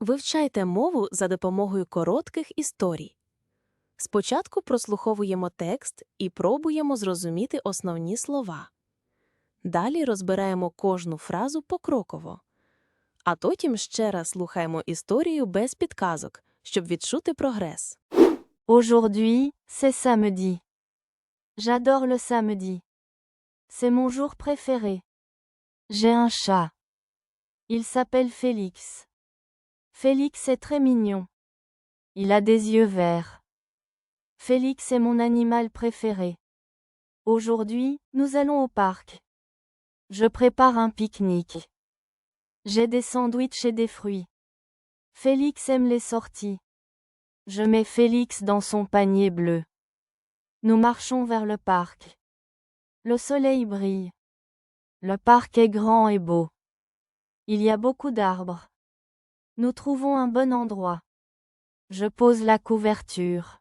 Вивчайте мову за допомогою коротких історій. Спочатку прослуховуємо текст і пробуємо зрозуміти основні слова. Далі розбираємо кожну фразу покроково. А потім ще раз слухаємо історію без підказок, щоб відчути прогрес. Aujourd'hui, c'est samedi. J'adore le samedi. C'est mon jour préféré. J'ai un chat. Il s'appelle Félix. Félix est très mignon. Il a des yeux verts. Félix est mon animal préféré. Aujourd'hui, nous allons au parc. Je prépare un pique-nique. J'ai des sandwichs et des fruits. Félix aime les sorties. Je mets Félix dans son panier bleu. Nous marchons vers le parc. Le soleil brille. Le parc est grand et beau. Il y a beaucoup d'arbres. Nous trouvons un bon endroit. Je pose la couverture.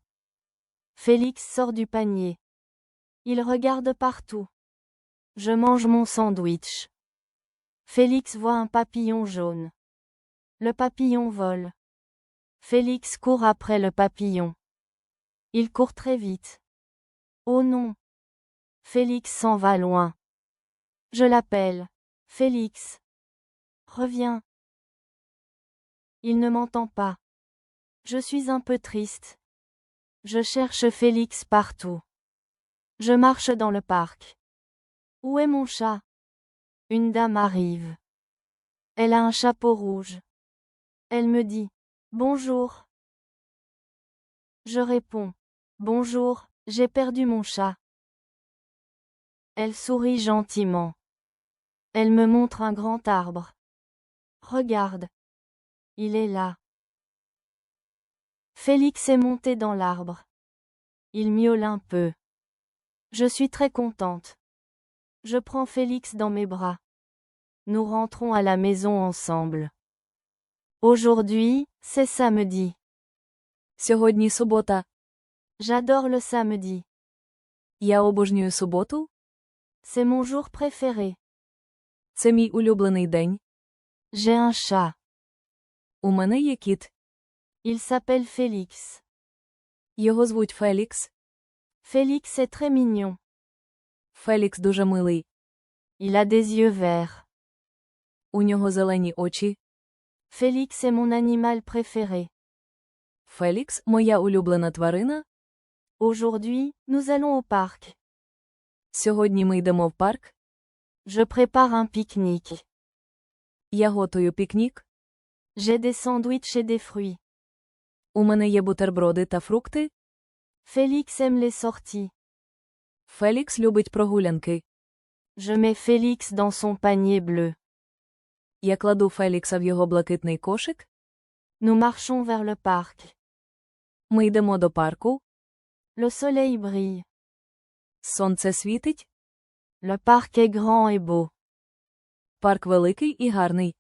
Félix sort du panier. Il regarde partout. Je mange mon sandwich. Félix voit un papillon jaune. Le papillon vole. Félix court après le papillon. Il court très vite. Oh non! Félix s'en va loin. Je l'appelle. Félix. Reviens. Il ne m'entend pas. Je suis un peu triste. Je cherche Félix partout. Je marche dans le parc. Où est mon chat? Une dame arrive. Elle a un chapeau rouge. Elle me dit « Bonjour ». Je réponds « Bonjour, j'ai perdu mon chat ». Elle sourit gentiment. Elle me montre un grand arbre. Regarde. Il est là. Félix est monté dans l'arbre. Il miaule un peu. Je suis très contente. Je prends Félix dans mes bras. Nous rentrons à la maison ensemble. Aujourd'hui, c'est samedi. Сьогодні субота. J'adore le samedi. Я обожнюю суботу. C'est mon jour préféré. Це мій улюблений день. J'ai un chat. У мене є кіт. Il s'appelle Félix. Його звуть Фелікс. Félix est très mignon. Фелікс дуже милий. Il a des yeux verts. У нього зелені очі. Félix est mon animal préféré. Фелікс – моя улюблена тварина. Aujourd'hui, nous allons au parc. Сьогодні ми йдемо в парк. Je prépare un pique-nique. Я готую пікнік. J'ai des sandwichs et des fruits. У мене є бутерброди та фрукти. Félix aime les sorties. Фелікс любить прогулянки. Je mets Félix dans son panier bleu. Я кладу Фелікса в його блакитний кошик. Nous marchons vers le parc. Ми йдемо до парку. Le soleil brille. Сонце світить. Le parc est grand et beau. Парк великий і гарний.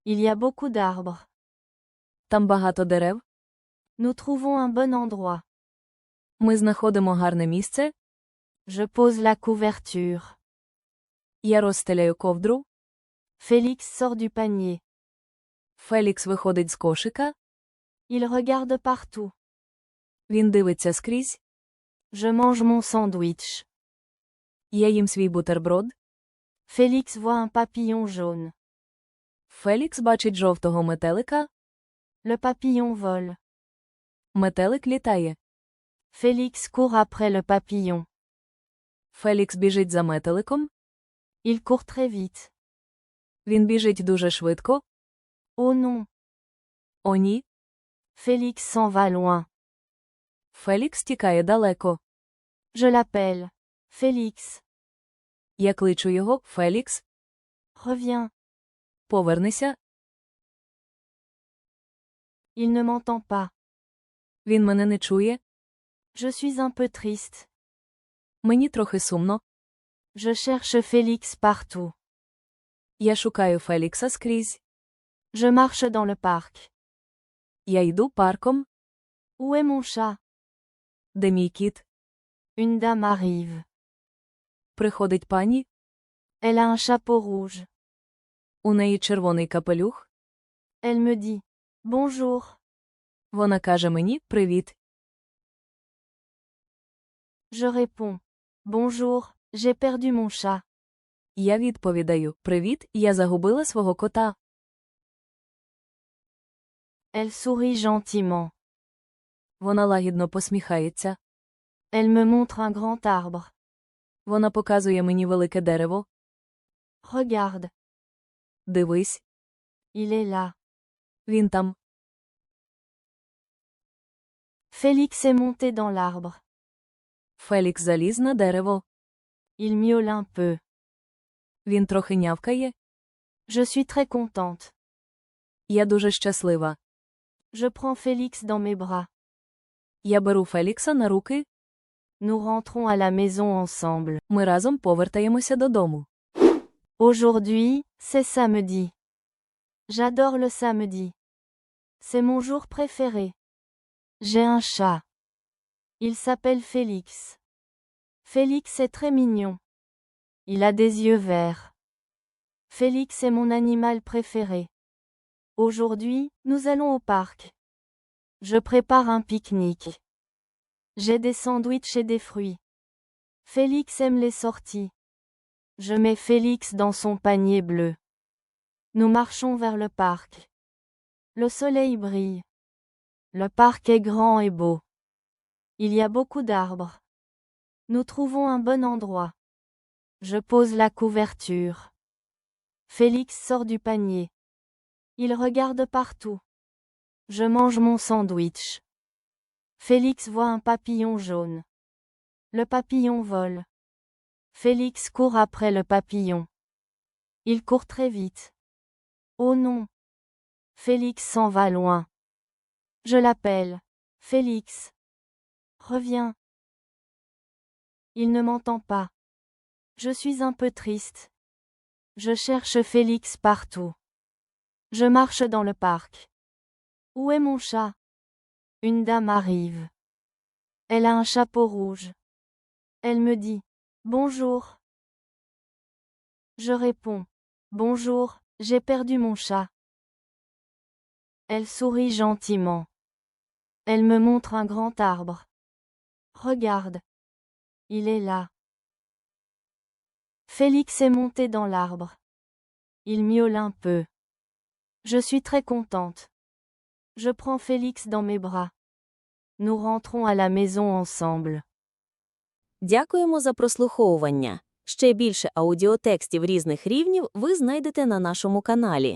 Il y a beaucoup d'arbres. Там багато дерев. Nous trouvons un bon endroit. Ми знаходимо гарне місце. Je pose la couverture. Я розстеляю ковдру. Félix sort du panier. Фелікс виходить з кошика. Il regarde partout. Він дивиться скрізь. Je mange mon sandwich. Я їм свій бутерброд. Félix voit un papillon jaune. Фелікс бачить жовтого метелика. Le papillon vole. Метелик літає. Félix court après le papillon. Фелікс біжить за метеликом. Il court très vite. Він біжить дуже швидко. Oh non! О ні. Félix s'en va loin. Фелікс тікає далеко. Je l'appelle. Félix. Я кличу його. Фелікс. Reviens. Повернися. Il ne m'entend pas. Він мене не чує. Je suis un peu triste. Мені трохи сумно. Je cherche Félix partout. Я шукаю Фелікса скрізь. Je marche dans le parc. Я йду парком. Où est mon chat? Де мій кіт? Une dame arrive. Приходить пані. Elle a un chapeau rouge. У неї червоний капелюх. Elle me dit Bonjour. Вона каже мені «Привіт». Je réponds. Bonjour, j'ai perdu mon chat. Я відповідаю «Привіт, я загубила свого кота». Elle sourit gentiment. Вона лагідно посміхається. Elle me montre un grand arbre. Вона показує мені велике дерево. Regarde, Дивись, il est là. він там. Félix est monté dans l'arbre. Фелікс заліз на дерево. Il miaule un peu. Він трохи нявкає. Je suis très contente. Я дуже щаслива. Je prends Félix dans mes bras. Я беру Фелікса на руки. Nous rentrons à la maison ensemble. Ми разом повертаємося додому. Aujourd'hui, c'est samedi. J'adore le samedi. C'est mon jour préféré. J'ai un chat. Il s'appelle Félix. Félix est très mignon. Il a des yeux verts. Félix est mon animal préféré. Aujourd'hui, nous allons au parc. Je prépare un pique-nique. J'ai des sandwichs et des fruits. Félix aime les sorties. Je mets Félix dans son panier bleu. Nous marchons vers le parc. Le soleil brille. Le parc est grand et beau. Il y a beaucoup d'arbres. Nous trouvons un bon endroit. Je pose la couverture. Félix sort du panier. Il regarde partout. Je mange mon sandwich. Félix voit un papillon jaune. Le papillon vole. Félix court après le papillon. Il court très vite. Oh non! Félix s'en va loin. Je l'appelle. Félix. Reviens. Il ne m'entend pas. Je suis un peu triste. Je cherche Félix partout. Je marche dans le parc. Où est mon chat? Une dame arrive. Elle a un chapeau rouge. Elle me dit « Bonjour ». Je réponds « Bonjour, j'ai perdu mon chat ». Elle sourit gentiment. Elle me montre un grand arbre. Regarde. Il est là. Félix est monté dans l'arbre. Il miaule un peu. Je suis très contente. Je prends Félix dans mes bras. Nous rentrons à la maison ensemble. Дякуємо за прослуховування. Ще більше аудіотекстів різних рівнів ви знайдете на нашому каналі.